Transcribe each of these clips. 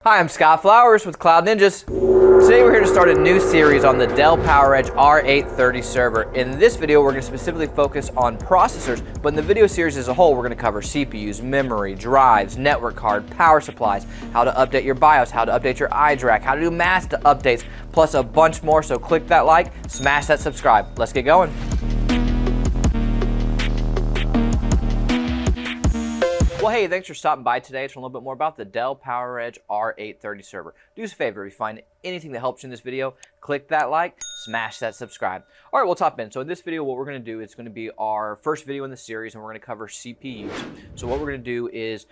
Hi, I'm Scott Flowers with Cloud Ninjas. Today we're here to start a new series on the Dell PowerEdge R830 server. In this video we're going to specifically focus on processors, but in the video series as a whole we're going to cover CPUs, memory, drives, network card, power supplies, how to update your BIOS, how to update your iDRAC, how to do mask updates, plus a bunch more. So click that like, smash that subscribe. Let's get going. Well, hey, thanks for stopping by today to learn a little bit more about the Dell PowerEdge R830 server. Do us a favor, if you find anything that helps you in this video, click that like, smash that subscribe. All right, we'll top in. So in this video, what we're going to do is going to be our first video in the series, and we're going to cover CPUs. So what we're going to do is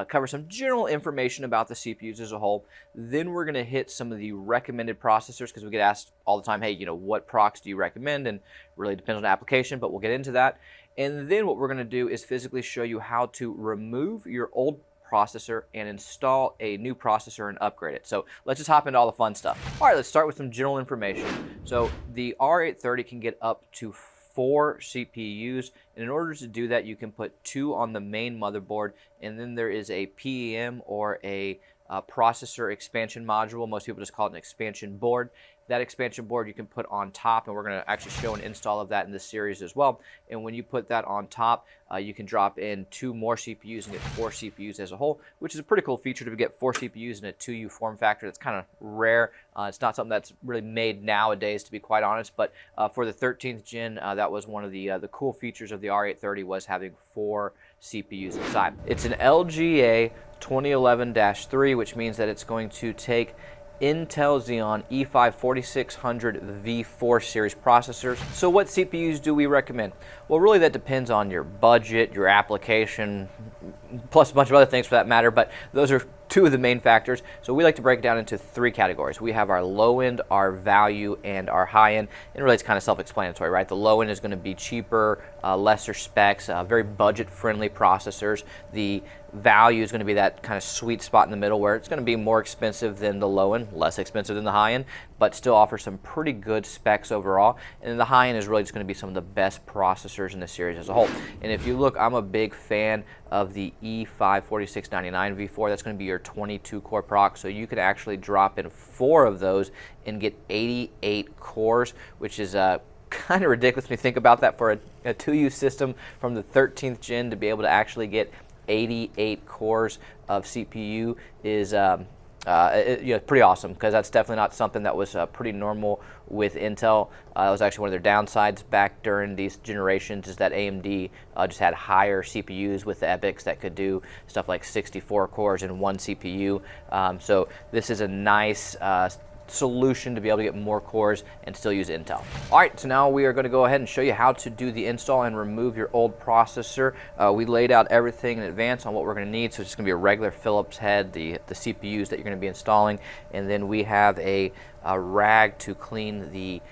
cover some general information about the CPUs as a whole. Then we're going to hit some of the recommended processors, because we get asked all the time, hey, what procs do you recommend? And really depends on the application, but we'll get into that. And then what we're going to do is physically show you how to remove your old processor and install a new processor and upgrade it. So let's just hop into all the fun stuff. All right, let's start with some general information. So the R830 can get up to 4 CPUs, and in order to do that you can put 2 on the main motherboard, and then there is a PEM or a processor expansion module. Most people just call it an expansion board. That expansion board you can put on top, and we're going to actually show an install of that in this series as well. And when you put that on top, you can drop in 2 more CPUs and get 4 CPUs as a whole, which is a pretty cool feature to get 4 CPUs in a 2U form factor. That's kind of rare. It's not something that's really made nowadays, to be quite honest, but for the 13th gen, that was one of the cool features of the R830, was having 4 CPUs inside. It's an LGA 2011-3, which means that it's going to take Intel Xeon E5-4600 V4 series processors. So what CPUs do we recommend? Well, really that depends on your budget, your application, plus a bunch of other things for that matter, but those are 2 of the main factors. So we like to break it down into 3 categories. We have our low end, our value, and our high end. And really it's kind of self-explanatory, right? The low end is going to be cheaper, lesser specs, very budget-friendly processors. The value is going to be that kind of sweet spot in the middle, where it's going to be more expensive than the low end, less expensive than the high end, but still offers some pretty good specs overall. And then the high end is really just going to be some of the best processors in the series as a whole. And if you look, I'm a big fan of the E5-4600 V4. That's going to be your 22 core proc, so you could actually drop in 4 of those and get 88 cores, which is kind of ridiculous when you think about that for a 2U system from the 13th gen. To be able to actually get 88 cores of CPU is pretty awesome, because that's definitely not something that was pretty normal with Intel. That was actually one of their downsides back during these generations, is that AMD just had higher CPUs with the EPYCs that could do stuff like 64 cores in 1 CPU. So this is a nice solution to be able to get more cores and still use Intel. All right, so now we are going to go ahead and show you how to do the install and remove your old processor. We laid out everything in advance on what we're going to need. So it's just going to be a regular Phillips head, the CPUs that you're going to be installing, and then we have a rag to clean the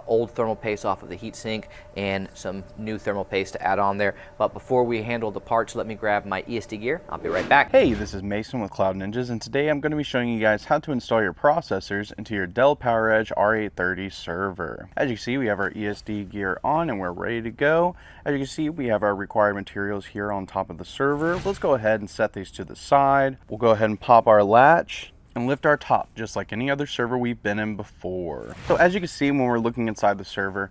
old thermal paste off of the heatsink, and some new thermal paste to add on there. But before we handle the parts, let me grab my ESD gear. I'll be right back. Hey, this is Mason with Cloud Ninjas, and today I'm going to be showing you guys how to install your processors into your Dell PowerEdge R830 server. As you can see, we have our ESD gear on and we're ready to go. As you can see, we have our required materials here on top of the server. Let's go ahead and set these to the side. We'll go ahead and pop our latch and lift our top, just like any other server we've been in before. So as you can see, when we're looking inside the server,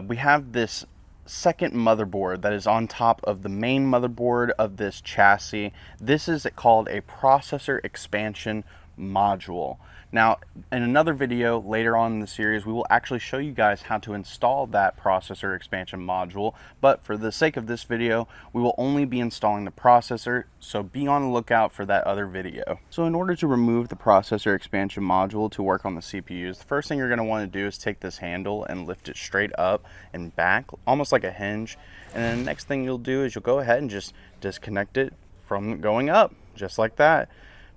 we have this second motherboard that is on top of the main motherboard of this chassis. This is called a processor expansion module. Now, in another video later on in the series, we will actually show you guys how to install that processor expansion module, but for the sake of this video, we will only be installing the processor, so be on the lookout for that other video. So in order to remove the processor expansion module to work on the CPUs, the first thing you're going to want to do is take this handle and lift it straight up and back, almost like a hinge, and then the next thing you'll do is you'll go ahead and just disconnect it from going up, just like that.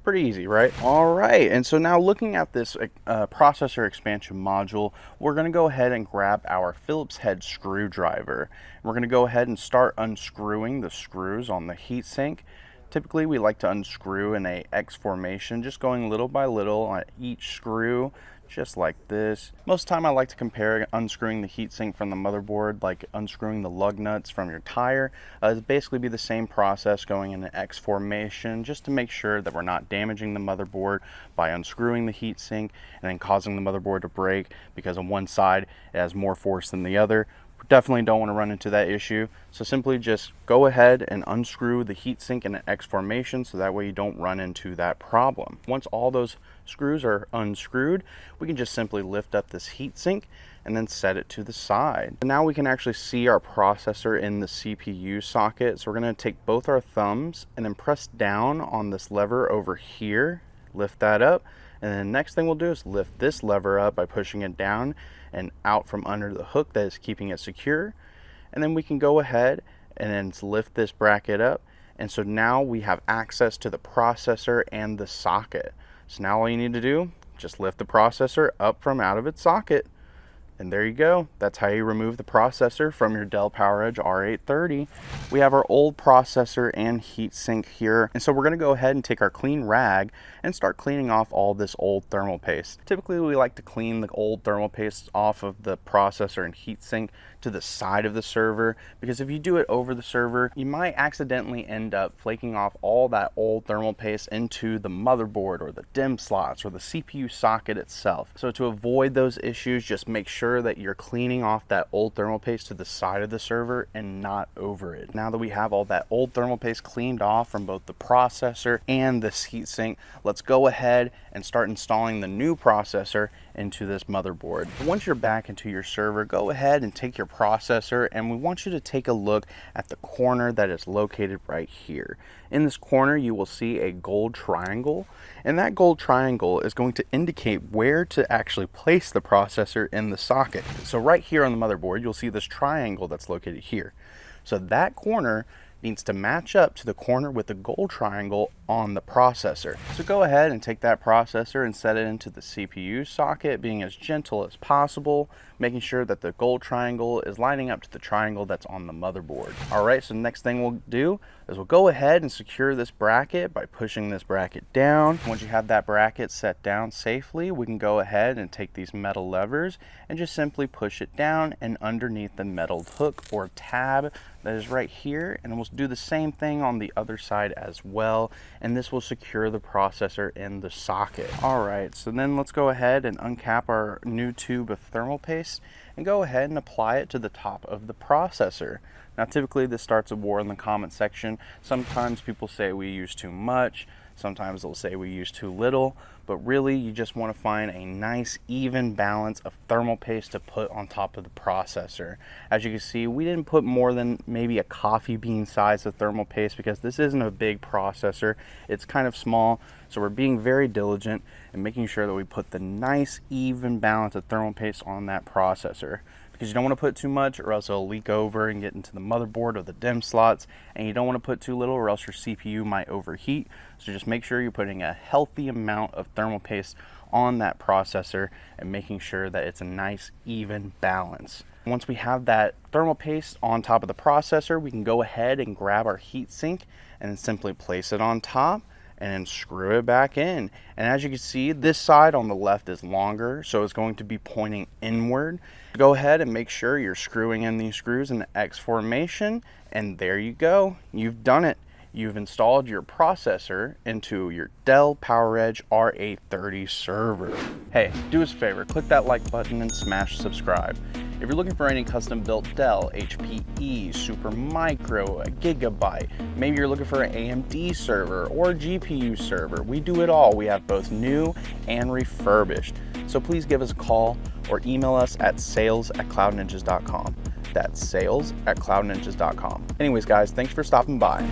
Pretty easy, right? All right, and so now looking at this processor expansion module, we're going to go ahead and grab our Phillips head screwdriver. We're going to go ahead and start unscrewing the screws on the heatsink. Typically we like to unscrew in a X formation, just going little by little on each screw, just like this. Most of the time I like to compare unscrewing the heatsink from the motherboard like unscrewing the lug nuts from your tire. It'd basically be the same process, going in an X formation, just to make sure that we're not damaging the motherboard by unscrewing the heatsink and then causing the motherboard to break because on one side it has more force than the other. Definitely don't want to run into that issue. So simply just go ahead and unscrew the heatsink in an X formation so that way you don't run into that problem. Once all those screws are unscrewed, we can just simply lift up this heatsink and then set it to the side. And now we can actually see our processor in the CPU socket. So we're going to take both our thumbs and then press down on this lever over here, lift that up. And then the next thing we'll do is lift this lever up by pushing it down and out from under the hook that is keeping it secure. And then we can go ahead and then lift this bracket up. And so now we have access to the processor and the socket. So now all you need to do, just lift the processor up from out of its socket. And there you go. That's how you remove the processor from your Dell PowerEdge R830. We have our old processor and heatsink here. And so we're going to go ahead and take our clean rag and start cleaning off all this old thermal paste. Typically we like to clean the old thermal paste off of the processor and heatsink to the side of the server, because if you do it over the server, you might accidentally end up flaking off all that old thermal paste into the motherboard or the DIMM slots or the CPU socket itself. So to avoid those issues, just make sure that you're cleaning off that old thermal paste to the side of the server and not over it. Now that we have all that old thermal paste cleaned off from both the processor and this heatsink, let's go ahead and start installing the new processor into this motherboard. Once you're back into your server, go ahead and take your processor, and we want you to take a look at the corner that is located right here. In this corner you will see a gold triangle, and that gold triangle is going to indicate where to actually place the processor in the socket. So right here on the motherboard you'll see this triangle that's located here. So that corner needs to match up to the corner with the gold triangle on the processor. So go ahead and take that processor and set it into the CPU socket, being as gentle as possible, making sure that the gold triangle is lining up to the triangle that's on the motherboard. All right, so the next thing we'll do is we'll go ahead and secure this bracket by pushing this bracket down. Once you have that bracket set down safely, we can go ahead and take these metal levers and just simply push it down and underneath the metal hook or tab that is right here, and we'll do the same thing on the other side as well, and this will secure the processor in the socket. All right, so then let's go ahead and uncap our new tube of thermal paste and go ahead and apply it to the top of the processor. Now typically this starts a war in the comment section. Sometimes people say we use too much, sometimes they'll say we use too little, but really you just want to find a nice even balance of thermal paste to put on top of the processor. As you can see, we didn't put more than maybe a coffee bean size of thermal paste because this isn't a big processor, it's kind of small. So we're being very diligent and making sure that we put the nice even balance of thermal paste on that processor, because you don't want to put too much or else it'll leak over and get into the motherboard or the DIMM slots, and you don't want to put too little or else your CPU might overheat. So just make sure you're putting a healthy amount of thermal paste on that processor and making sure that it's a nice even balance. Once we have that thermal paste on top of the processor, we can go ahead and grab our heatsink and then simply place it on top and then screw it back in. And as you can see, this side on the left is longer, so it's going to be pointing inward. Go ahead and make sure you're screwing in these screws in the X formation, and there you go. You've done it. You've installed your processor into your Dell PowerEdge R830 server. Hey, do us a favor, click that like button and smash subscribe. If you're looking for any custom built Dell, HPE, Supermicro, a Gigabyte, maybe you're looking for an AMD server or a GPU server, we do it all. We have both new and refurbished. So please give us a call or email us at sales@cloudninjas.com. That's sales@cloudninjas.com. Anyways, guys, thanks for stopping by.